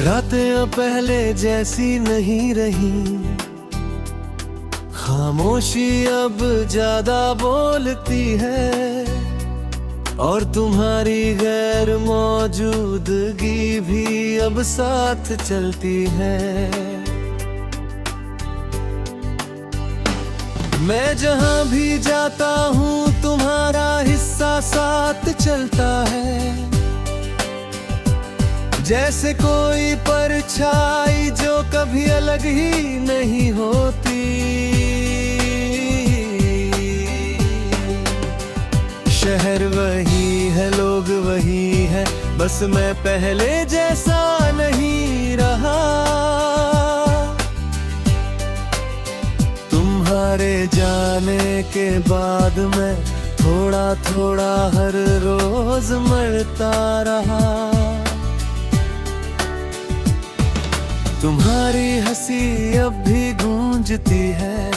रातें अब पहले जैसी नहीं रही, खामोशी अब ज्यादा बोलती है और तुम्हारी गैर मौजूदगी भी अब साथ चलती है। मैं जहां भी जाता हूं तुम्हारा हिस्सा साथ चलता है, जैसे कोई परछाई जो कभी अलग ही नहीं होती। शहर वही है, लोग वही है, बस मैं पहले जैसा नहीं रहा। तुम्हारे जाने के बाद मैं थोड़ा थोड़ा हर रोज मरता रहा। तुम्हारी हंसी अब भी गूंजती है,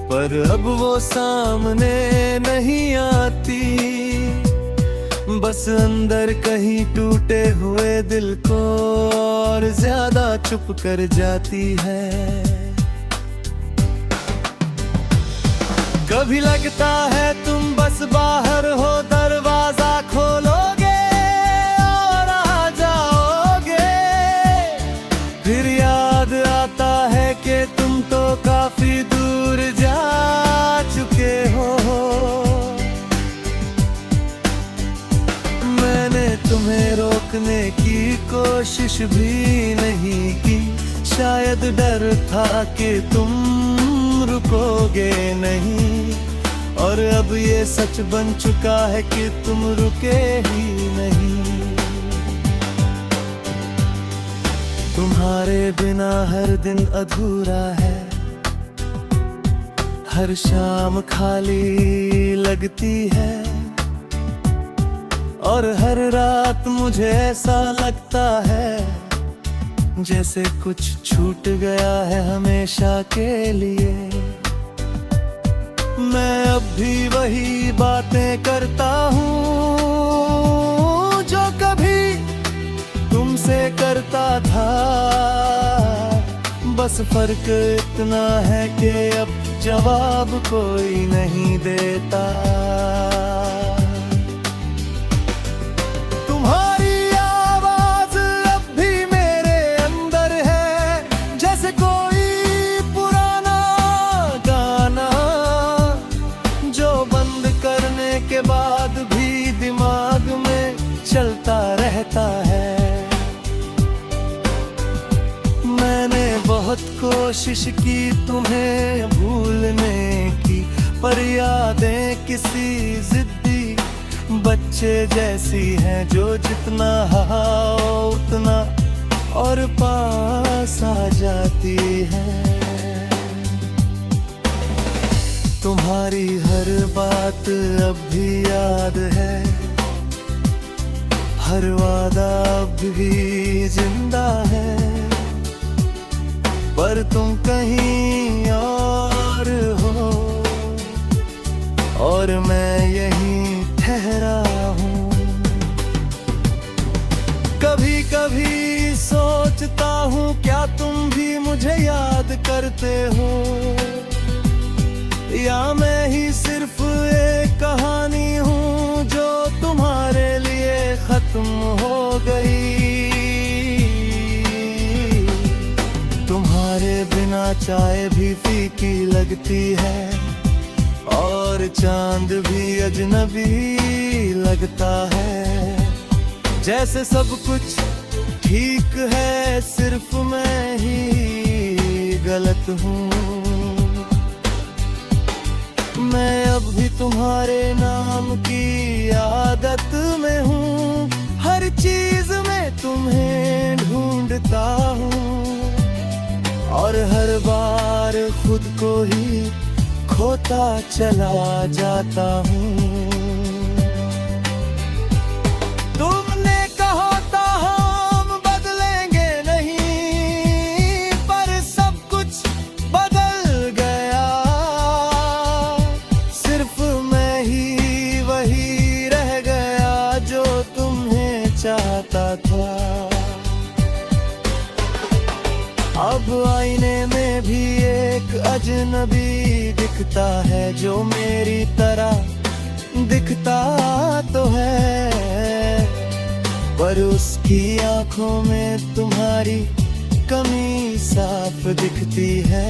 पर अब वो सामने नहीं आती। बस अंदर कहीं टूटे हुए दिल को और ज्यादा चुप कर जाती है। कभी लगता है तुम बस बाहर हो, दरवाजा खोलोगे और आ जाओगे। फिर याद आता है कि तुम तो काफी दूर जा चुके हो। मैंने तुम्हें रोकने की कोशिश भी नहीं की, शायद डर था कि तुम रुकोगे नहीं। और अब ये सच बन चुका है कि तुम रुके ही नहीं। तुम्हारे बिना हर दिन अधूरा है, हर शाम खाली लगती है। और हर रात मुझे ऐसा लगता है जैसे कुछ छूट गया है हमेशा के लिए। मैं अब भी वही बातें करता हूँ जो कभी तुमसे करता था। बस फर्क इतना है कि अब जवाब कोई नहीं देता। के बाद भी दिमाग में चलता रहता है। मैंने बहुत कोशिश की तुम्हें भूलने की, पर यादें किसी जिद्दी बच्चे जैसी हैं जो जितना हाओ उतना और पास आ जाती है। तुम्हारी हर बात अब भी याद है, हर वादा अब भी जिंदा है। पर तुम कहीं और हो और मैं यहीं ठहरा हूँ। कभी कभी सोचता हूँ क्या तुम भी मुझे याद करते हो, या मैं ही सिर्फ एक कहानी हूँ जो तुम्हारे लिए खत्म हो गई। तुम्हारे बिना चाय भी फीकी लगती है और चांद भी अजनबी लगता है। जैसे सब कुछ ठीक है, सिर्फ मैं ही गलत हूँ। मैं अब भी तुम्हारे नाम की आदत में हूँ, हर चीज में तुम्हें ढूंढता हूँ और हर बार खुद को ही खोता चला जाता हूँ। तुमने कहा था हम बदलेंगे नहीं, पर सब कुछ बदल गया। सिर्फ मैं ही वही रह गया जो तुम्हें चाहता था। अब आईने में भी एक अजनबी दिखता है, जो मेरी तरह दिखता तो है, पर उसकी आंखों में तुम्हारी कमी साफ दिखती है।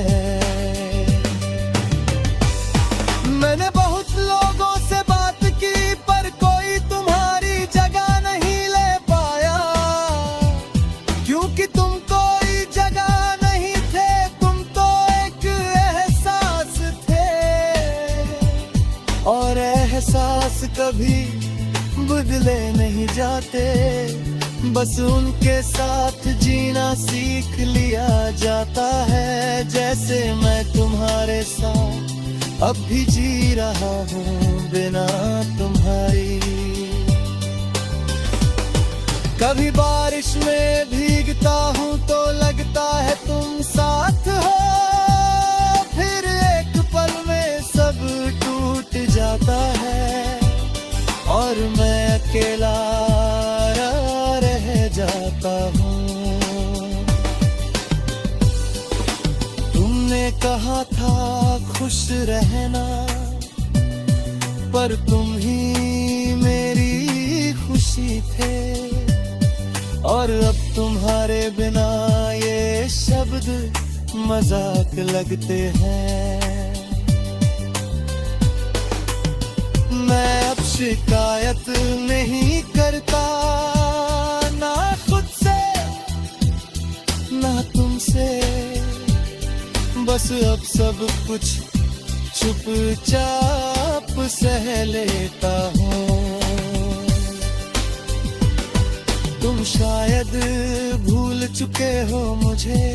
मैंने बहुत लोगों से बात की, पर कोई तुम्हारी जगह नहीं ले पाया, क्योंकि तुम कोई जगह नहीं थे, तुम तो एक एहसास थे, और एहसास कभी बदले नहीं जाते, बस उनके साथ जीना सीख लिया जाता है। जैसे मैं तुम्हारे साथ अब भी जी रहा हूँ बिना तुम्हारी। कभी बारिश में भीगता हूँ तो लगता है तुम साथ हो, फिर एक पल में सब टूट जाता है और मैं अकेला रह जाता हूँ। तुमने कहा था खुश रहना, पर तुम ही मेरी खुशी थे, और अब तुम्हारे बिना ये शब्द मजाक लगते हैं। मैं अब शिकायत नहीं करता, ना खुद से ना तुमसे, बस अब सब कुछ चुपचाप सह लेता हूँ। तुम शायद भूल चुके हो मुझे,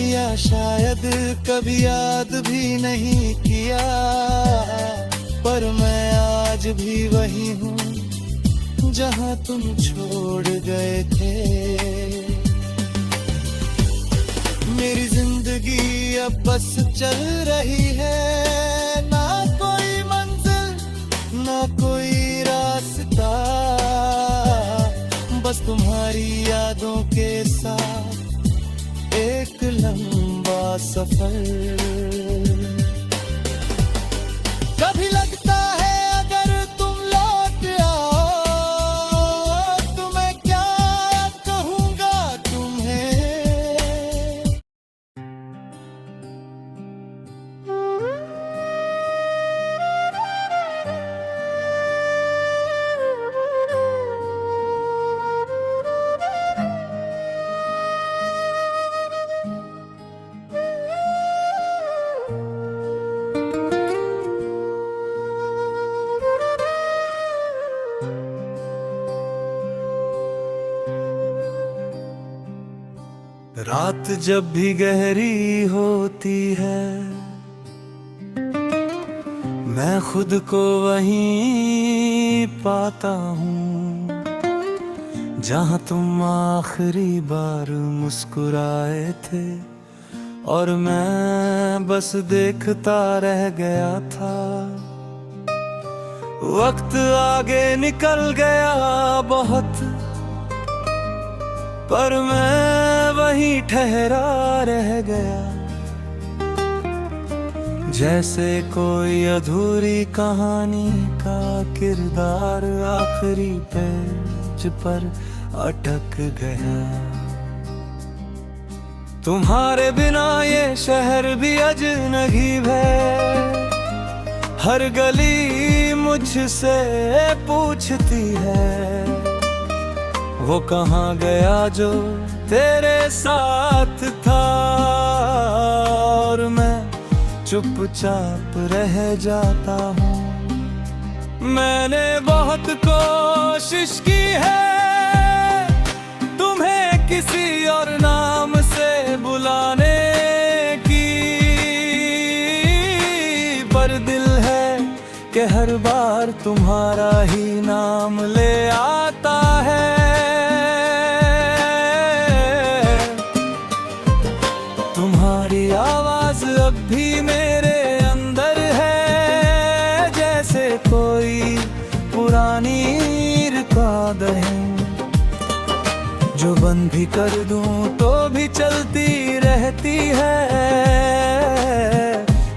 या शायद कभी याद भी नहीं किया, पर मैं आज भी वही हूँ जहाँ तुम छोड़ गए थे। मेरी जिंदगी अब बस चल रही है, ना कोई मंजिल ना कोई रास्ता, बस तुम्हारी यादों के साथ एक लंबा सफर। कभी लगता है अगर तुम लौट आओ तो मैं क्या कहूँगा तुम्हें। रात जब भी गहरी होती है, मैं खुद को वहीं पाता हूँ जहाँ तुम आखिरी बार मुस्कुराए थे, और मैं बस देखता रह गया था। वक्त आगे निकल गया बहुत, पर मैं वहीं ठहरा रह गया, जैसे कोई अधूरी कहानी का किरदार आखिरी पेज पर अटक गया। तुम्हारे बिना ये शहर भी अजनबी है, हर गली मुझसे पूछती है, वो कहाँ गया जो तेरे साथ था, और मैं चुपचाप रह जाता हूँ। मैंने बहुत कोशिश की है तुम्हें किसी और नाम से बुलाने की, पर दिल है कि हर बार तुम्हारा ही नाम ले आता है। तुम्हारी आवाज अब भी मेरे अंदर है, जैसे कोई पुरानी रिकॉर्ड है जो बंद भी कर दूं तो भी चलती रहती है,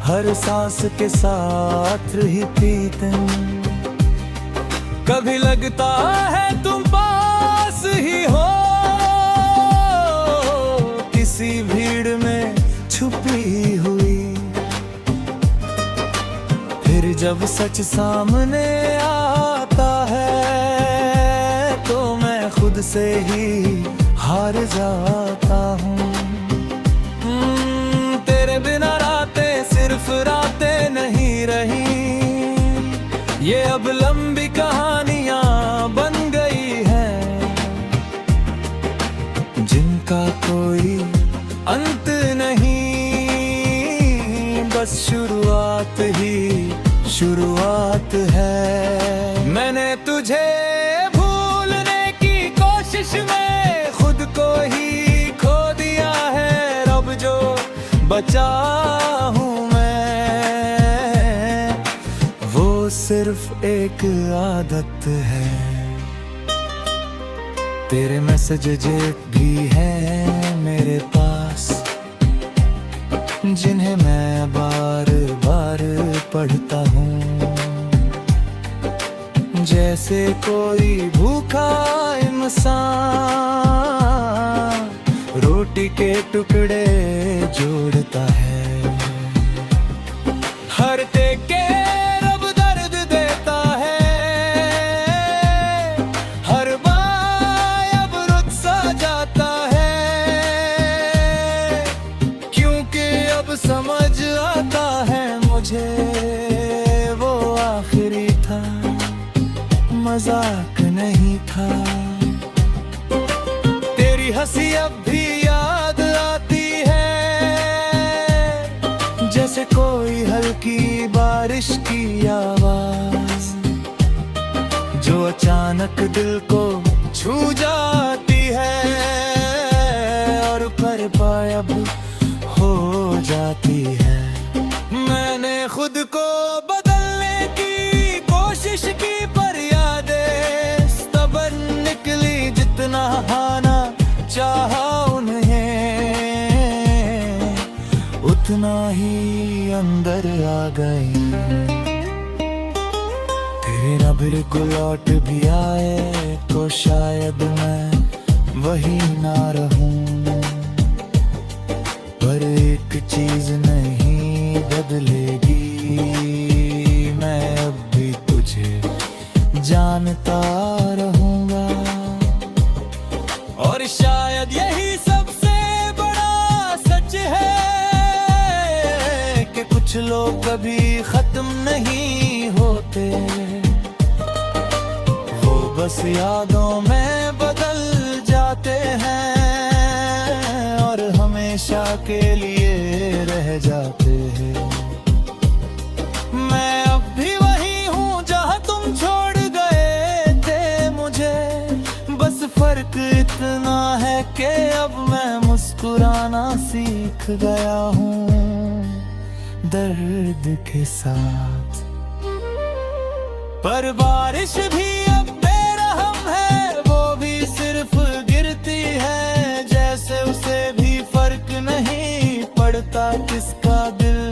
हर सांस के साथ ही प्रीतम। कभी लगता है तुम पास ही हो, किसी भीड़ में छुपी हुई, फिर जब सच सामने आता है तो मैं खुद से ही हार जाता हूँ। तेरे बिना रातें सिर्फ रातें नहीं रही, ये अब लंबी कहानियां बन गई हैं, जिनका कोई अंत नहीं, बस शुरुआत ही शुरुआत है। मैंने तुझे भूलने की कोशिश में खुद को ही खो दिया है, रब जो बचा हूँ मैं, वो सिर्फ एक आदत है। तेरे मैसेज भी हैं मेरे पास, जिन्हें मैं बार बार पढ़ता हूँ, जैसे कोई भूखा इंसान रोटी के टुकड़े जोड़ता है। हर टेके रब दर्द देता है, हर बार अब रुत सा जाता है, क्योंकि अब समझ आता है मुझे वो आखिरी था, मजाक नहीं था। तेरी हंसी अब भी याद आती है, जैसे कोई हल्की बारिश की आवाज, जो अचानक दिल को छू जाती है और पर पायब हो जाती है। मैंने खुद को बदलने की कोशिश की, पर यादें stubborn निकली, जितना हाना चाहा उन्हें उतना ही अंदर आ गई। तेरे रब को लौट भी आए तो शायद मैं वही ना रहूं, पर एक चीज नहीं बदलेगी, मैं अब भी तुझे जानता रहूंगा। और शायद यही सबसे बड़ा सच है कि कुछ लोग कभी खत्म नहीं होते, वो बस यादों में बदल जाते हैं और हमेशा के लिए रह जाते हैं। मैं अब भी वही हूँ जहाँ तुम छोड़ गए थे मुझे, बस फर्क इतना है कि अब मैं मुस्कुराना सीख गया हूँ दर्द के साथ। पर बारिश भी अब बेरहम है, वो भी सिर्फ गिरती है, जैसे उसे भी फर्क नहीं पड़ता किसका दिल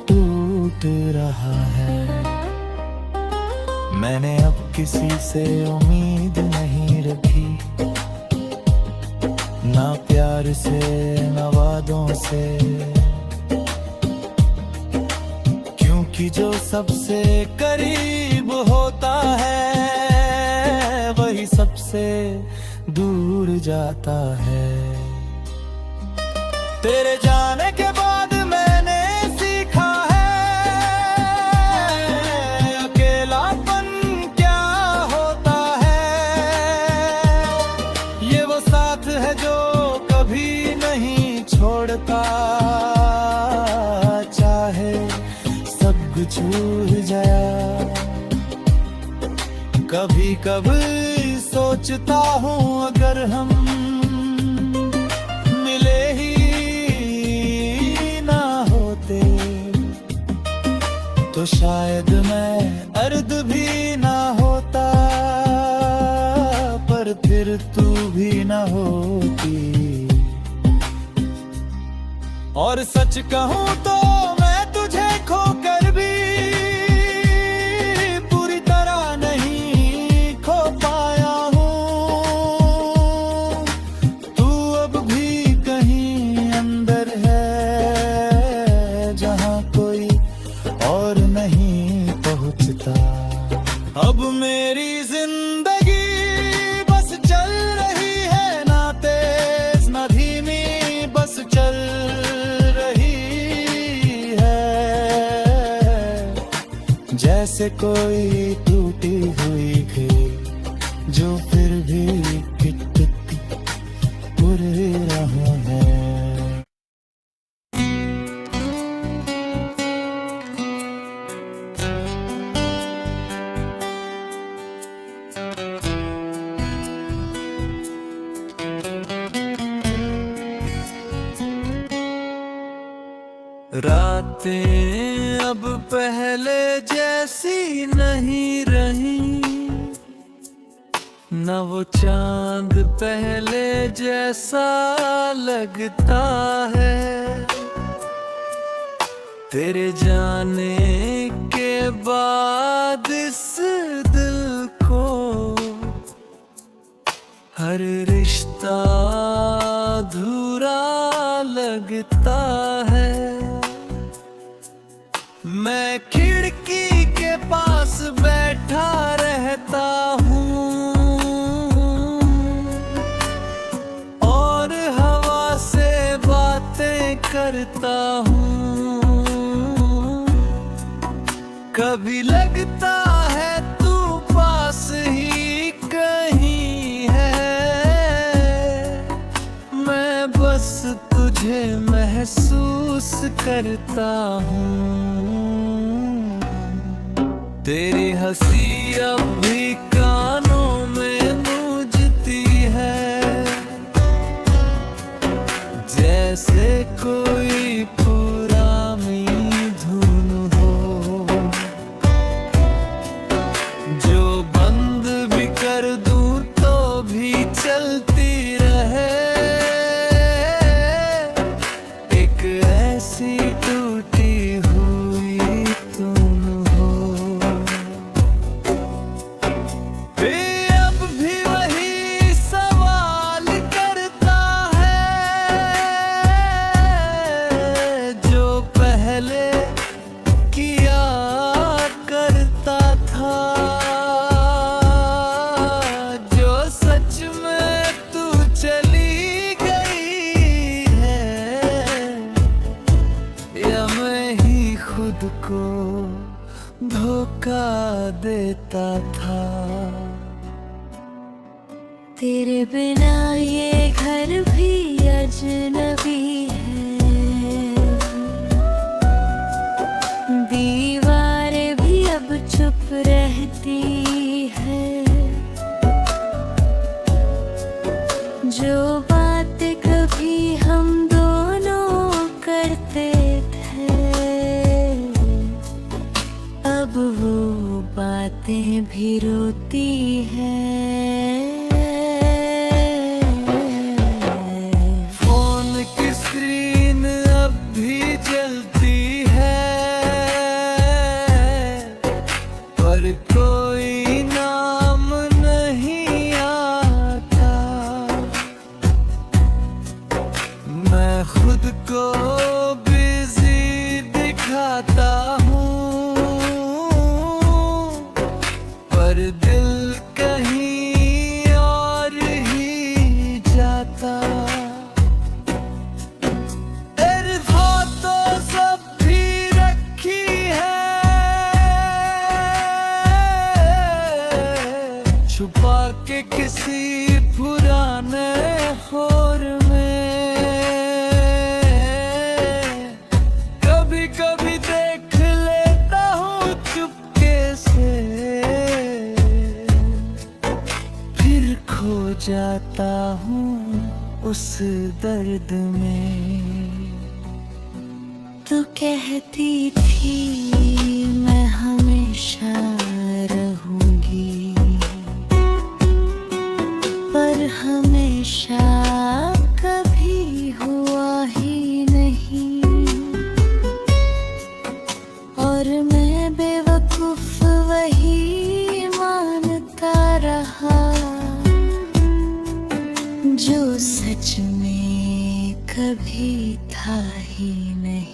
टूट रहा है। मैंने अब किसी से उम्मीद नहीं रखी, ना प्यार से ना वादों से, क्योंकि जो सबसे करीब होता है वही सबसे दूर जाता है। तेरे जाने के बाद मैंने सीखा है अकेलापन क्या होता है, ये वो साथ है जो कभी नहीं छोड़ता, चाहे सब कुछ छूट जाए। कभी कभी सोचता हूँ अगर हम मिले ही ना होते तो शायद मैं अर्द भी ना होता, पर फिर तू भी और सच कहूं तो मैं तुझे खोकर भी पूरी तरह नहीं खो पाया हूँ। तू अब भी कहीं अंदर है जहाँ कोई और नहीं पहुँचता। अब मेरी जिंदगी बस चल रही है, ना तेज ना धीमी, बस चल जैसे कोई टूटी हुई खेल जो फिर भी कितनी उड़ रहा है। रातें अब पहले जैसी नहीं रही, न वो चांद पहले जैसा लगता है। तेरे जाने के बाद इस दिल को हर रिश्ता अधूरा लगता है। मैं खिड़की के पास बैठा रहता हूँ और हवा से बातें करता हूँ। कभी लगता है तू पास ही कहीं है, मैं बस तुझे महसूस करता हूँ। तेरी हंसी अब भी कानों में गूंजती है, जैसे कोई पुरानी धुन हो जो बंद भी कर दूं तो भी चलती रहे। एक ऐसी टूटी हुई धुन हो। अब भी वही सवाल करता है जो पहले किया करता था। जो सच में तू चली गई है या मैं ही खुद को धोखा देता था। तेरे बिना ये घर भी अजनबी है, दीवारें भी अब चुप रहती है। जो बातें कभी हम दोनों करते थे, अब वो बातें भी रोती हैं। फोन की स्क्रीन अब भी जलती है पर कोई नाम नहीं आता। मैं खुद को बिजी दिखाता हूँ पर दिल कहीं और ही जाता। तेरे फोटो सब भी रखी है छुपा के किसी पुराने फोर में। कभी कभी देख लेता हूँ चुपके से, फिर खो जाता हूँ उस दर्द में। तू कहती थी मैं हमेशा रहूंगी, पर हमेशा कभी हुआ ही नहीं। कभी था ही नहीं।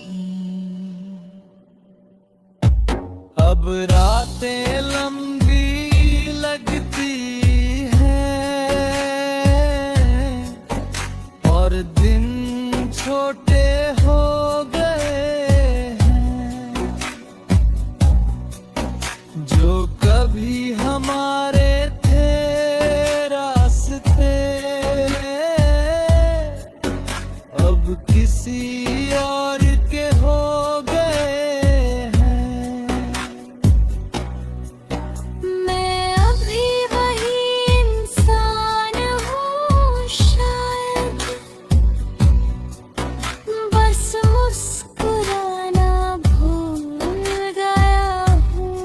अब रातें लंबी लगती हैं और दिन छोटे हो गए हैं। जो कभी हमारे थे रास्ते अब किसी और के हो गए हैं। मैं अभी वही इंसान हूँ शायद, बस मुस्कुराना भूल गया हूँ।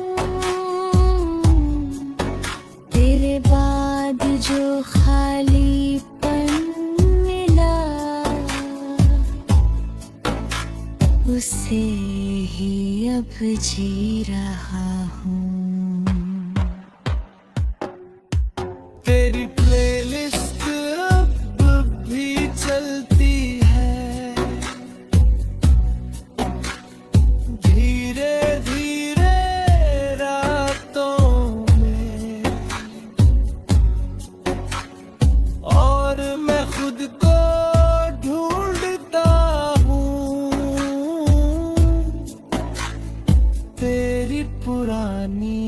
तेरे बाद जो खालीपन मिला उसे ही अब जी रहा हूँ। तेरी प्लेलिस्ट अब भी चलती है, धीरे धीरे रातों में, और मैं खुद को ढूंढता हूँ तेरी पुरानी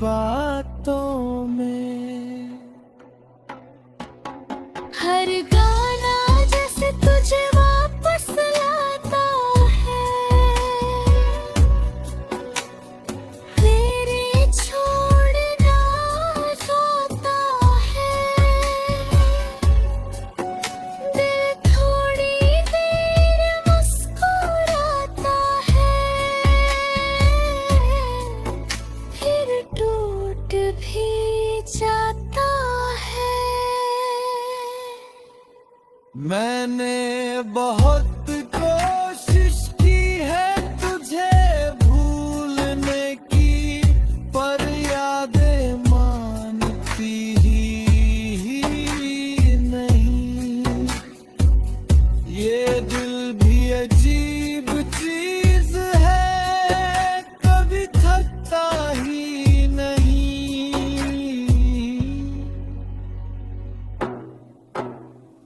बातों में। हर गाना जैसे तुझे वापस लाता है, तेरे छोड़ना रोता है। दिल थोड़ी देर मुस्कुराता है, फिर टूट भी जाता है। मैंने बहुत कोशिश की है तुझे भूलने की, पर यादें मानती ही नहीं। ये दिल भी अजीब चीज है, कभी थकता ही नहीं।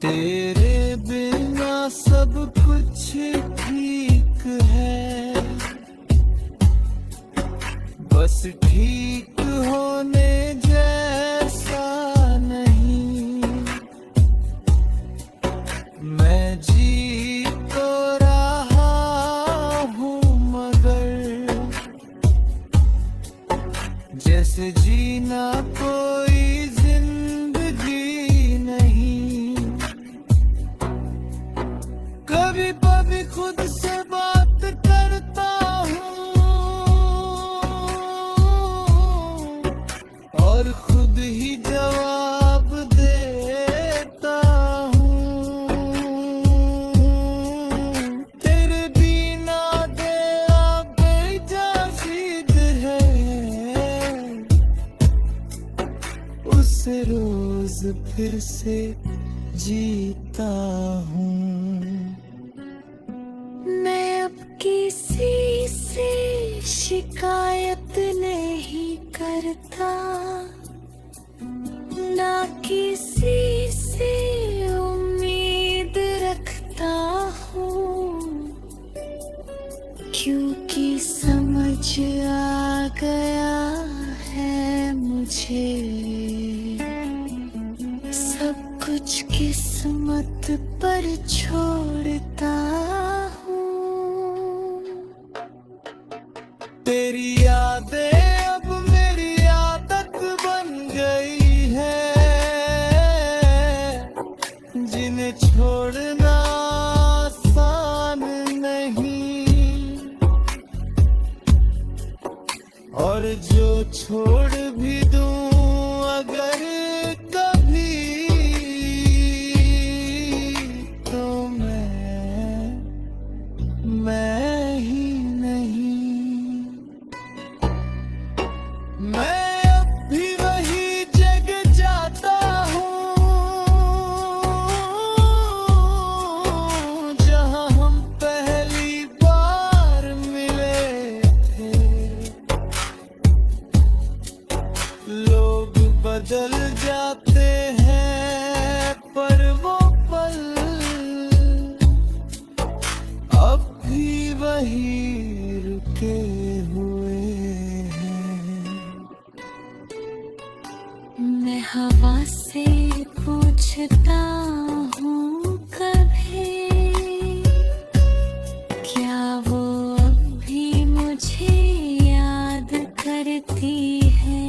तेरे बिना सब कुछ ठीक है, बस ठीक होने जैसा नहीं। मैं जी तो रहा हूँ मगर जैसे जीना कोई जिंदगी नहीं। कभी कभी खुद से बात करता हूँ और खुद ही जवाब देता हूँ। तेरे बिना तेरा बेजासीद है, उसे रोज फिर से जीता हूँ। मैं अब किसी से शिकायत नहीं करता, ना किसी से उम्मीद रखता हूँ, क्योंकि समझ आ गया है मुझे सब कुछ किस्मत पर छोड़ता हूँ। तेरी यादें अब मेरी आदत बन गई है, जिन्हें छोड़ना आसान नहीं। और जो छोड़ भी दूं अगर कभी, तो मैं ही नहीं। वही रुके हुए हैं। मैं हवा से पूछता हूँ कभी, क्या वो अब भी मुझे याद करती है?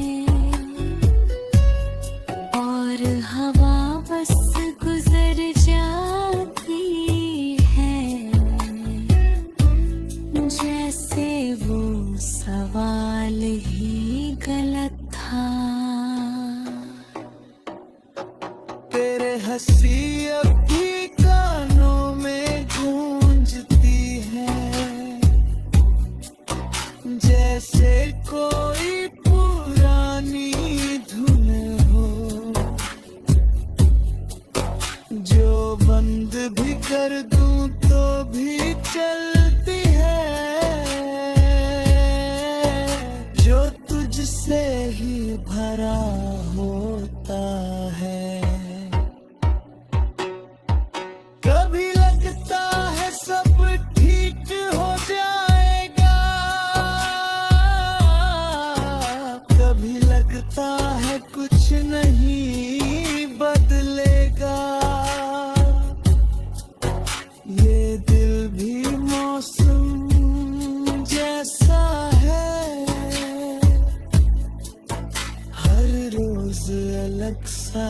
और हवा बस गुजर जाती है, जैसे वो सवाल ही गलत था। तेरे हंसी अब भी कानों में गूंजती है, जैसे कोई पुरानी धुन हो, जो बंद भी कर दूं तो भी चलती है, जो तुझसे ही भरा होता है। कभी लगता है सब ठीक हो जाएगा, कभी लगता है कुछ नहीं बदलेगा। ये दिल भी मौसम जैसा है, हर रोज अलग सा